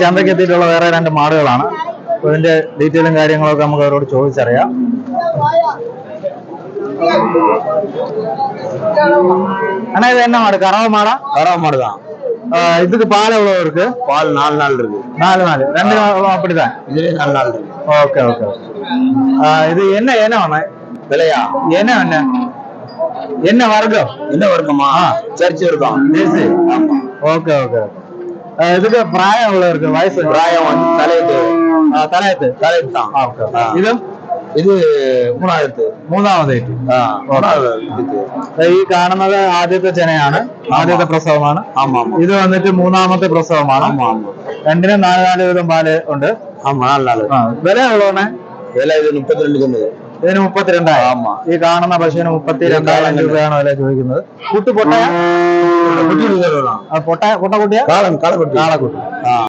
ചന്തയ്ക്ക് എത്തിയിട്ടുള്ള വേറെ 2 മാടുകളാണ്. ഇതിന്റെ ഡീറ്റെയിലും കാര്യങ്ങളൊക്കെ നമുക്ക് അവരോട് ചോദിച്ചറിയാം. அண்ணா இது என்ன மாடு? கறவை மாடா? கறவை மாடு தான். இதுக்கு பால் எவ்வளவு இருக்கு? பால் 4 நாள் இருக்கு. 4 நாள். 2 அப்படிதான். இதுலயே 4 நாள் இருக்கு. Okay okay. இது என்ன வேணும்? விலையா? என்ன வர்க்கம்? என்ன வர்க்கமா? சர்ச்சி வர்க்கம். ஜெர்சி. ஆமா. Okay okay. இதுக்கு பிராயம் எவ்வளவு இருக்கு? வயசு? பிராயம் வந்து தலையத்து தான். இது ഇത് മൂന്നാമത് ഈ കാണുന്നത് ആദ്യത്തെ ചെനയാണ്, ആദ്യത്തെ പ്രസവമാണ്. ഇത് വന്നിട്ട് 3ാമത്തെ പ്രസവമാണ്. 2നും 4 വീതം പാല് ഉണ്ട്. വില എவ்வளோண்ணே? വില ഇത് 32. ഇതിന് 32,000. ഈ കാണുന്ന പശുവിന് 32,000 രൂപയാണ് വില ചോദിക്കുന്നത്. കുട്ടി പൊട്ട കുട്ടിയാ? കാളക്കുട്ടി.